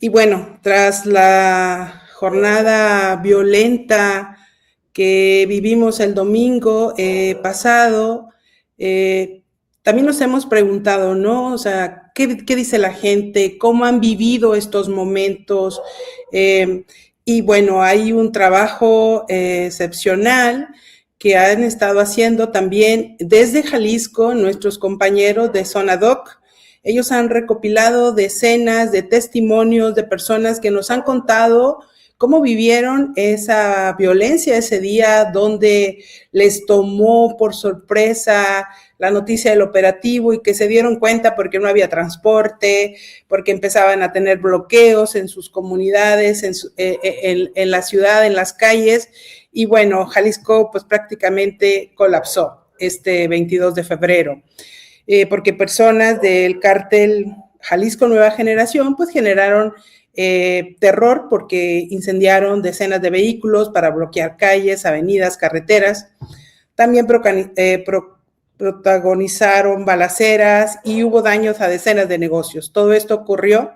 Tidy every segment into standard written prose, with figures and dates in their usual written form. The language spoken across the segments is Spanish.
Y bueno, tras la jornada violenta que vivimos el domingo pasado, también nos hemos preguntado, ¿no? O sea, ¿qué dice la gente? ¿Cómo han vivido estos momentos? Y bueno, hay un trabajo excepcional que han estado haciendo también desde Jalisco nuestros compañeros de Zona Doc. Ellos han recopilado decenas de testimonios de personas que nos han contado cómo vivieron esa violencia ese día, donde les tomó por sorpresa la noticia del operativo y que se dieron cuenta porque no había transporte, porque empezaban a tener bloqueos en sus comunidades, en la ciudad, en las calles. Y bueno, Jalisco pues prácticamente colapsó este 22 de febrero. Porque personas del cártel Jalisco Nueva Generación pues generaron terror porque incendiaron decenas de vehículos para bloquear calles, avenidas, carreteras. También protagonizaron balaceras y hubo daños a decenas de negocios. Todo esto ocurrió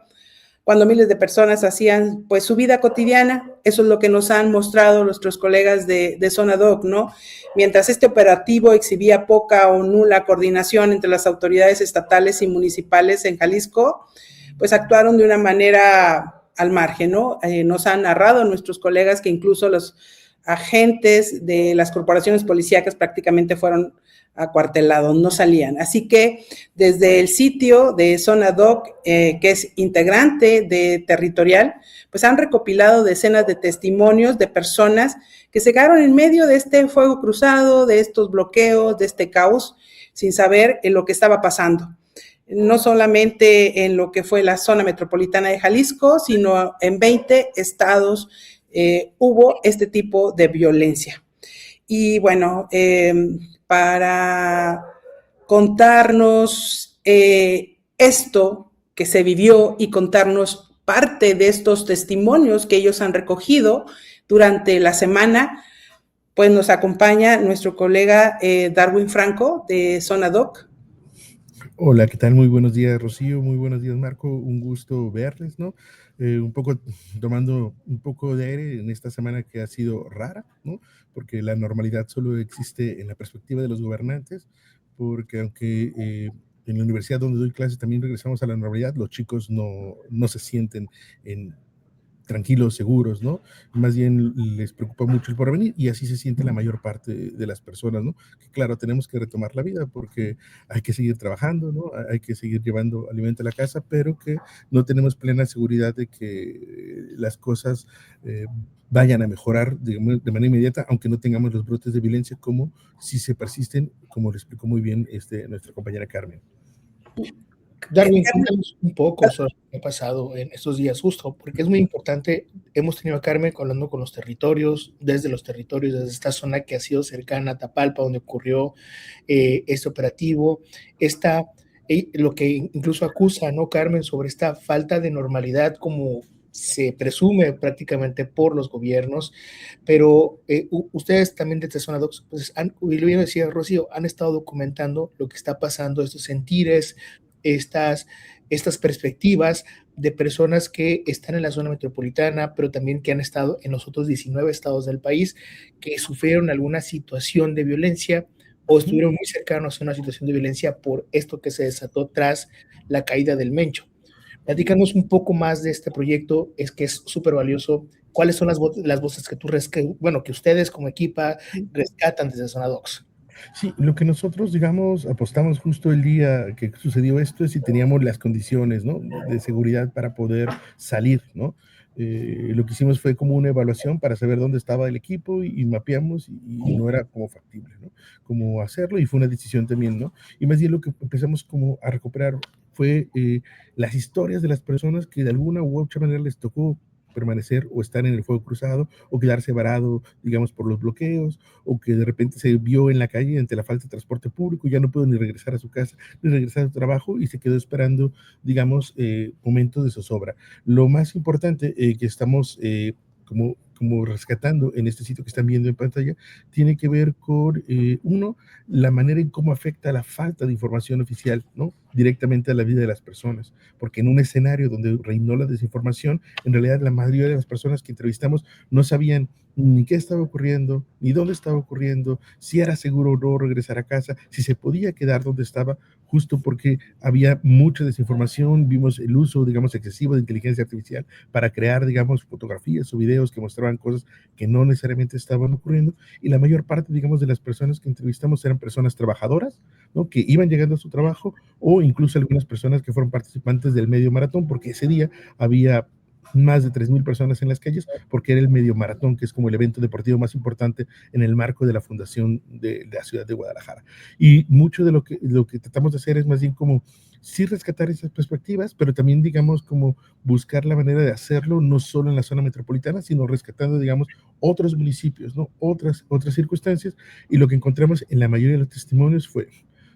cuando miles de personas hacían pues su vida cotidiana. Eso es lo que nos han mostrado nuestros colegas de Zona Doc, ¿no? Mientras este operativo exhibía poca o nula coordinación entre las autoridades estatales y municipales en Jalisco, pues actuaron de una manera al margen, ¿no? Nos han narrado nuestros colegas que incluso los agentes de las corporaciones policíacas prácticamente fueron acuartelados, no salían. Así que desde el sitio de Zona Doc, que es integrante de Territorial, pues han recopilado decenas de testimonios de personas que se quedaron en medio de este fuego cruzado, de estos bloqueos, de este caos, sin saber en lo que estaba pasando. No solamente en lo que fue la zona metropolitana de Jalisco, sino en 20 estados hubo este tipo de violencia. Y bueno, para contarnos esto que se vivió y contarnos parte de estos testimonios que ellos han recogido durante la semana, pues nos acompaña nuestro colega Darwin Franco de Zona Doc. Hola, ¿qué tal? Muy buenos días, Rocío. Muy buenos días, Marco. Un gusto verles, ¿no? Un poco tomando un poco de aire en esta semana que ha sido rara, ¿no? Porque la normalidad solo existe en la perspectiva de los gobernantes, porque aunque en la universidad donde doy clases también regresamos a la normalidad, los chicos no se sienten tranquilos, seguros, ¿no? Más bien les preocupa mucho el porvenir y así se siente la mayor parte de las personas, ¿no? Que claro, tenemos que retomar la vida porque hay que seguir trabajando, ¿no? Hay que seguir llevando alimento a la casa, pero que no tenemos plena seguridad de que las cosas vayan a mejorar de manera inmediata, aunque no tengamos los brotes de violencia como si se persisten, como lo explicó muy bien nuestra compañera Carmen. Darwin, cuéntanos un poco sobre lo que ha pasado en estos días, justo, porque es muy importante. Hemos tenido a Carmen hablando con los territorios, desde esta zona que ha sido cercana a Tapalpa, donde ocurrió este operativo, lo que incluso acusa, ¿no, Carmen, sobre esta falta de normalidad, como se presume prácticamente por los gobiernos, pero ustedes también desde Zona Docs, pues y lo decía Rocío, han estado documentando lo que está pasando, estos sentires, estas perspectivas de personas que están en la zona metropolitana, pero también que han estado en los otros 19 estados del país, que sufrieron alguna situación de violencia o estuvieron muy cercanos a una situación de violencia por esto que se desató tras la caída del Mencho. Platícanos un poco más de este proyecto, que es súper valioso. ¿Cuáles son las voces que que ustedes como equipa rescatan desde Zona Docs? Sí, lo que nosotros, digamos, apostamos justo el día que sucedió esto es si teníamos las condiciones, ¿no? De seguridad para poder salir, ¿no? Lo que hicimos fue como una evaluación para saber dónde estaba el equipo y mapeamos y no era como factible, ¿no? Como hacerlo y fue una decisión también, ¿no? Y más bien lo que empezamos como a recuperar fue las historias de las personas que de alguna u otra manera les tocó permanecer o estar en el fuego cruzado o quedarse varado, digamos, por los bloqueos o que de repente se vio en la calle ante la falta de transporte público y ya no pudo ni regresar a su casa, ni regresar a su trabajo y se quedó esperando, digamos, momentos de zozobra. Lo más importante que estamos como como rescatando en este sitio que están viendo en pantalla, tiene que ver con, uno, la manera en cómo afecta la falta de información oficial, ¿no? Directamente a la vida de las personas, porque en un escenario donde reinó la desinformación, en realidad la mayoría de las personas que entrevistamos no sabían ni qué estaba ocurriendo, ni dónde estaba ocurriendo, si era seguro o no regresar a casa, si se podía quedar donde estaba, justo porque había mucha desinformación. Vimos el uso, digamos, excesivo de inteligencia artificial para crear, digamos, fotografías o videos que mostraban cosas que no necesariamente estaban ocurriendo, y la mayor parte, digamos, de las personas que entrevistamos eran personas trabajadoras, ¿no? Que iban llegando a su trabajo, o incluso algunas personas que fueron participantes del medio maratón, porque ese día había más de 3,000 personas en las calles, porque era el medio maratón, que es como el evento deportivo más importante en el marco de la fundación de la ciudad de Guadalajara. Y mucho de lo que tratamos de hacer es más bien como sí rescatar esas perspectivas, pero también, digamos, como buscar la manera de hacerlo, no solo en la zona metropolitana, sino rescatando, digamos, otros municipios, ¿no? Otras circunstancias, y lo que encontramos en la mayoría de los testimonios fue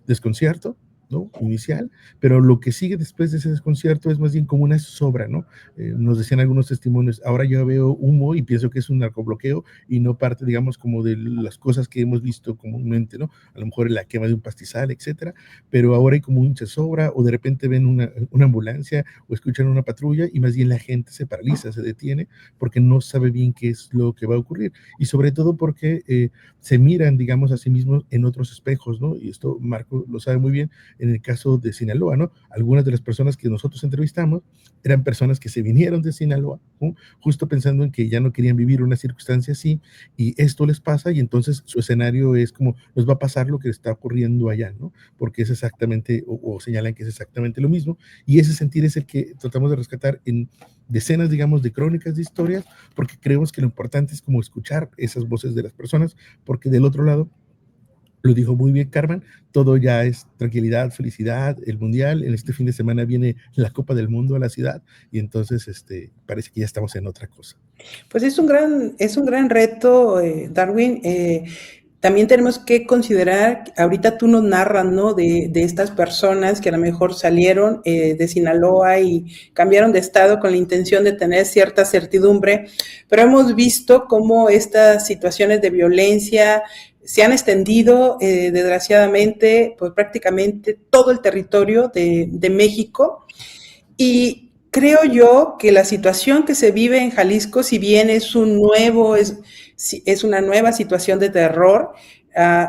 desconcierto, ¿no? Inicial, pero lo que sigue después de ese desconcierto es más bien como una zozobra, ¿no? Nos decían algunos testimonios, ahora yo veo humo y pienso que es un narcobloqueo y no parte, digamos, como de las cosas que hemos visto comúnmente, ¿no? A lo mejor la quema de un pastizal, etcétera, pero ahora hay como un zozobra, o de repente ven una ambulancia o escuchan una patrulla y más bien la gente se paraliza, se detiene, porque no sabe bien qué es lo que va a ocurrir, y sobre todo porque se miran, digamos, a sí mismos en otros espejos, ¿no? Y esto Marco lo sabe muy bien. En el caso de Sinaloa, ¿no? Algunas de las personas que nosotros entrevistamos eran personas que se vinieron de Sinaloa, ¿no? Justo pensando en que ya no querían vivir una circunstancia así, y esto les pasa, y entonces su escenario es como, nos va a pasar lo que está ocurriendo allá, ¿no? Porque es exactamente, o señalan que es exactamente lo mismo, y ese sentir es el que tratamos de rescatar en decenas, digamos, de crónicas, de historias, porque creemos que lo importante es como escuchar esas voces de las personas, porque del otro lado, lo dijo muy bien Carmen, todo ya es tranquilidad, felicidad, el mundial, en este fin de semana viene la Copa del Mundo a la ciudad, y entonces parece que ya estamos en otra cosa. Pues es un gran reto, Darwin. También tenemos que considerar, ahorita tú nos narras, ¿no? De estas personas que a lo mejor salieron de Sinaloa y cambiaron de estado con la intención de tener cierta certidumbre, pero hemos visto cómo estas situaciones de violencia se han extendido, desgraciadamente, pues prácticamente todo el territorio de México. Y creo yo que la situación que se vive en Jalisco, si bien es una nueva situación de terror,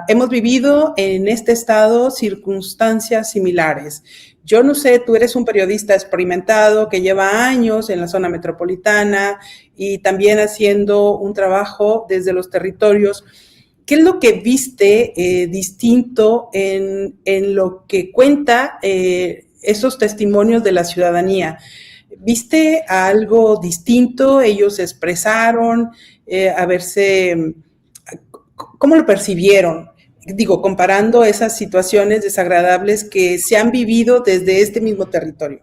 hemos vivido en este estado circunstancias similares. Yo no sé, tú eres un periodista experimentado que lleva años en la zona metropolitana y también haciendo un trabajo desde los territorios. ¿Qué es lo que viste distinto en lo que cuenta esos testimonios de la ciudadanía? ¿Viste algo distinto? ¿Ellos se expresaron? ¿Cómo lo percibieron? Digo, comparando esas situaciones desagradables que se han vivido desde este mismo territorio.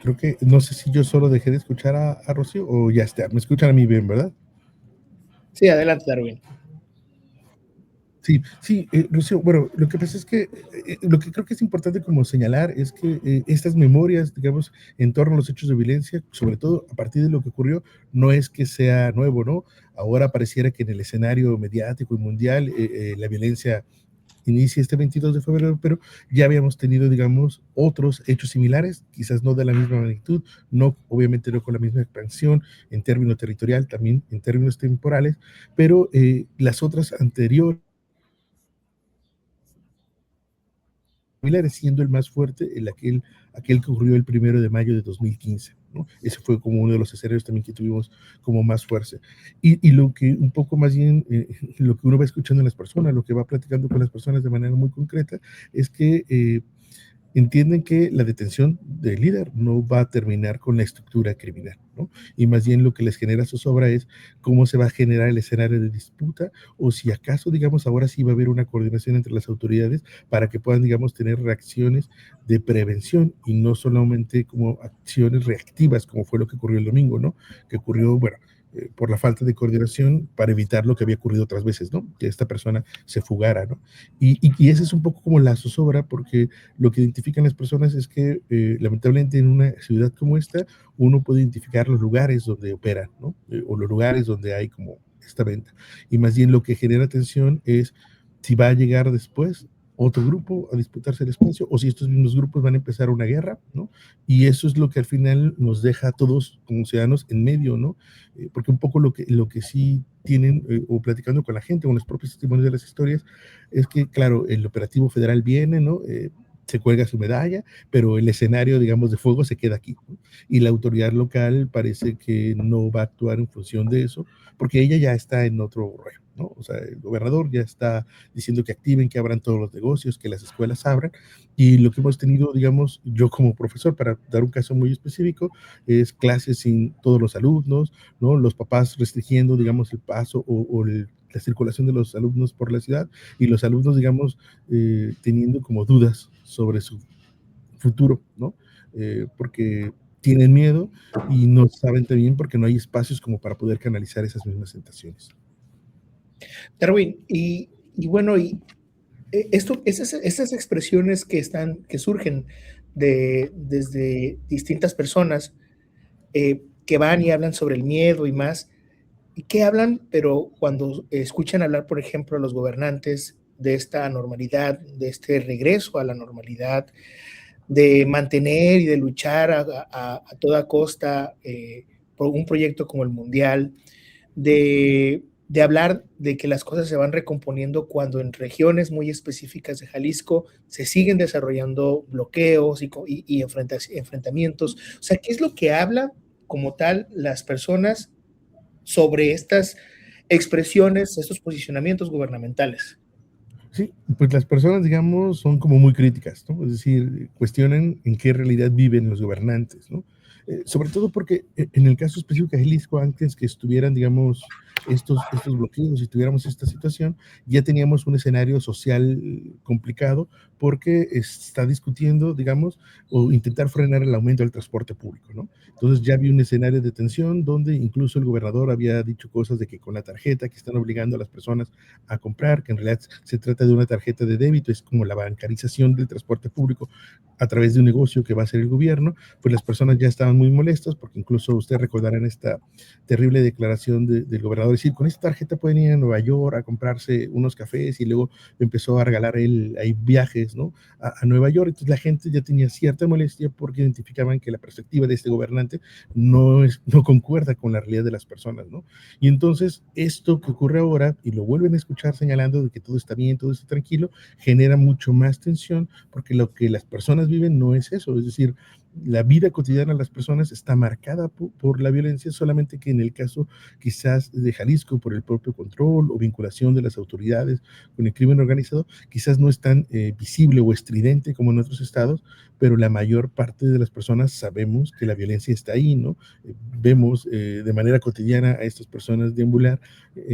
Creo que, no sé si yo solo dejé de escuchar a Rocío, o ya está, me escuchan a mí bien, ¿verdad? Sí, adelante, Darwin. Sí, Rocío, bueno, lo que pasa es que lo que creo que es importante como señalar es que estas memorias, digamos, en torno a los hechos de violencia, sobre todo a partir de lo que ocurrió, no es que sea nuevo, ¿no? Ahora pareciera que en el escenario mediático y mundial la violencia inicia este 22 de febrero, pero ya habíamos tenido, digamos, otros hechos similares, quizás no de la misma magnitud, no, obviamente no con la misma expansión en términos territorial, también en términos temporales, pero las otras anteriores, siendo el más fuerte, aquel que ocurrió el 1 de mayo de 2015, ¿no? Ese fue como uno de los escenarios también que tuvimos como más fuerza. Y lo que un poco más bien, lo que uno va escuchando en las personas, lo que va platicando con las personas de manera muy concreta, es que entienden que la detención del líder no va a terminar con la estructura criminal, ¿no? Y más bien lo que les genera zozobra es cómo se va a generar el escenario de disputa, o si acaso, digamos, ahora sí va a haber una coordinación entre las autoridades para que puedan, digamos, tener reacciones de prevención y no solamente como acciones reactivas, como fue lo que ocurrió el domingo, ¿no? Que ocurrió, bueno, por la falta de coordinación para evitar lo que había ocurrido otras veces, ¿no? Que esta persona se fugara, ¿no? Y ese es un poco como la zozobra, porque lo que identifican las personas es que lamentablemente en una ciudad como esta, uno puede identificar los lugares donde operan, ¿no? O los lugares donde hay como esta venta. Y más bien lo que genera tensión es si va a llegar después otro grupo a disputarse el espacio, o si estos mismos grupos van a empezar una guerra, ¿no? Y eso es lo que al final nos deja a todos como ciudadanos en medio, ¿no? Porque un poco lo que sí tienen, o platicando con la gente, con los propios testimonios de las historias, es que, claro, el operativo federal viene, ¿no? Se cuelga su medalla, pero el escenario, digamos, de fuego se queda aquí, ¿no? Y la autoridad local parece que no va a actuar en función de eso, porque ella ya está en otro rollo, ¿no? O sea, el gobernador ya está diciendo que activen, que abran todos los negocios, que las escuelas abran, y lo que hemos tenido, digamos, yo como profesor, para dar un caso muy específico, es clases sin todos los alumnos, ¿no? Los papás restringiendo, digamos, el paso la circulación de los alumnos por la ciudad, y los alumnos, digamos, teniendo como dudas sobre su futuro, ¿no? Porque tienen miedo y no saben también porque no hay espacios como para poder canalizar esas mismas tentaciones. Darwin, bueno, esas expresiones que surgen desde distintas personas que van y hablan sobre el miedo y más, y que hablan, pero cuando escuchan hablar, por ejemplo, a los gobernantes de esta normalidad, de este regreso a la normalidad, de mantener y de luchar a toda costa por un proyecto como el Mundial, de hablar de que las cosas se van recomponiendo cuando en regiones muy específicas de Jalisco se siguen desarrollando bloqueos y enfrentamientos. O sea, ¿qué es lo que habla como tal las personas sobre estas expresiones, estos posicionamientos gubernamentales? Sí, pues las personas, digamos, son como muy críticas, ¿no? Es decir, cuestionan en qué realidad viven los gobernantes, ¿no? Sobre todo porque en el caso específico de Jalisco, antes que estuvieran, digamos, estos bloqueos y tuviéramos esta situación, ya teníamos un escenario social complicado porque está discutiendo, digamos, o intentar frenar el aumento del transporte público, ¿no? Entonces ya había un escenario de tensión donde incluso el gobernador había dicho cosas de que con la tarjeta que están obligando a las personas a comprar, que en realidad se trata de una tarjeta de débito, es como la bancarización del transporte público a través de un negocio que va a ser el gobierno, pues las personas ya estaban muy molestas, porque incluso ustedes recordarán esta terrible declaración del gobernador, decir, con esta tarjeta pueden ir a Nueva York a comprarse unos cafés, y luego empezó a regalar él ahí viajes, ¿no? A Nueva York. Entonces la gente ya tenía cierta molestia porque identificaban que la perspectiva de este gobernante no concuerda con la realidad de las personas, ¿no? Y entonces esto que ocurre ahora, y lo vuelven a escuchar señalando de que todo está bien, todo está tranquilo, genera mucho más tensión, porque lo que las personas viven no es eso, es decir, la vida cotidiana de las personas está marcada por la violencia, solamente que en el caso quizás de Jalisco, por el propio control o vinculación de las autoridades con el crimen organizado, quizás no es tan visible o estridente como en otros estados, pero la mayor parte de las personas sabemos que la violencia está ahí, ¿no? Vemos de manera cotidiana a estas personas deambular,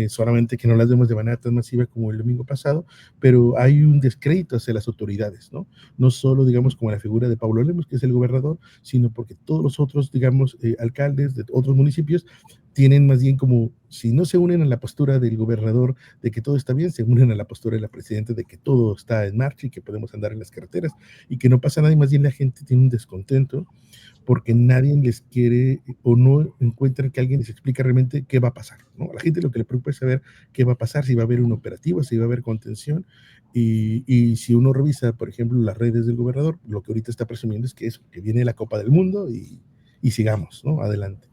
solamente que no las vemos de manera tan masiva como el domingo pasado, pero hay un descrédito hacia las autoridades, ¿no? No solo, digamos, como la figura de Pablo Lemos, que es el gobernador, sino porque todos los otros, digamos, alcaldes de otros municipios tienen más bien como, si no se unen a la postura del gobernador de que todo está bien, se unen a la postura de la presidenta de que todo está en marcha y que podemos andar en las carreteras y que no pasa nada, y más bien la gente tiene un descontento porque nadie les quiere o no encuentran que alguien les explique realmente qué va a pasar, ¿no? A la gente lo que le preocupa es saber qué va a pasar, si va a haber un operativo, si va a haber contención, y si uno revisa, por ejemplo, las redes del gobernador, lo que ahorita está presumiendo es que eso, que viene la Copa del Mundo y sigamos, ¿no? Adelante.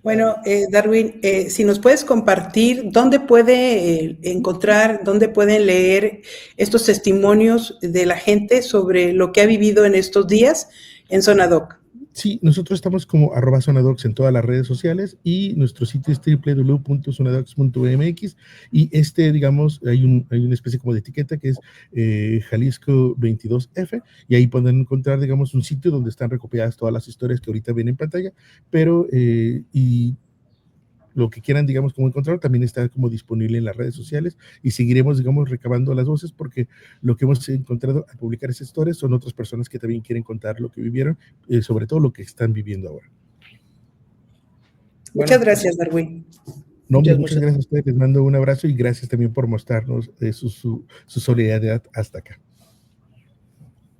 Bueno, Darwin, si nos puedes compartir dónde puede encontrar, dónde pueden leer estos testimonios de la gente sobre lo que ha vivido en estos días en Zona Doc. Sí, nosotros estamos como @zonadocs en todas las redes sociales, y nuestro sitio es www.zonadocs.mx, y digamos, hay una especie como de etiqueta que es Jalisco 22F, y ahí pueden encontrar, digamos, un sitio donde están recopiladas todas las historias que ahorita ven en pantalla, pero y lo que quieran, digamos, como encontrar, también está como disponible en las redes sociales, y seguiremos, digamos, recabando las voces, porque lo que hemos encontrado al publicar esas historias son otras personas que también quieren contar lo que vivieron, sobre todo lo que están viviendo ahora. Muchas Bueno, pues, gracias, Darwin. No, hombre, muchas muchas gracias a ustedes, les mando un abrazo y gracias también por mostrarnos su solidaridad hasta acá.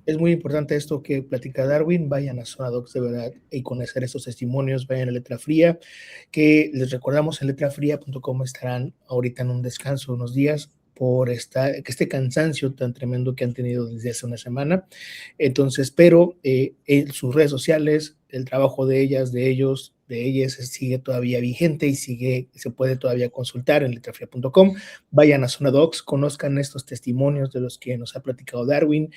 Es muy importante esto que platica Darwin. Vayan a Zona Docs de verdad y conocer estos testimonios. Vayan a Letra Fría, que les recordamos en letrafría.com estarán ahorita en un descanso unos días por este cansancio tan tremendo que han tenido desde hace una semana. Entonces, pero en sus redes sociales, el trabajo de ellas, de ellos, de ellas sigue todavía vigente y se puede todavía consultar en letrafría.com. Vayan a Zona Docs, conozcan estos testimonios de los que nos ha platicado Darwin,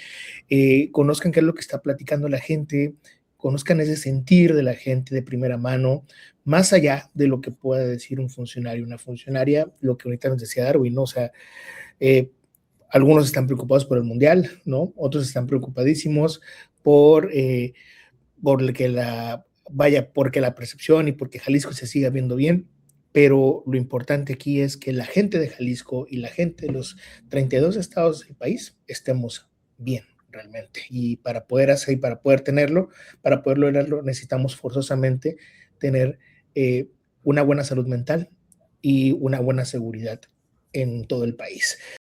conozcan qué es lo que está platicando la gente, conozcan ese sentir de la gente de primera mano, más allá de lo que pueda decir un funcionario, una funcionaria, lo que ahorita nos decía Darwin, ¿no? O sea, algunos están preocupados por el mundial, ¿no? Otros están preocupadísimos por que porque la percepción y porque Jalisco se siga viendo bien, pero lo importante aquí es que la gente de Jalisco y la gente de los 32 estados del país estemos bien realmente. Y para poder hacer y para poder tenerlo, para poder lograrlo, necesitamos forzosamente tener una buena salud mental y una buena seguridad en todo el país.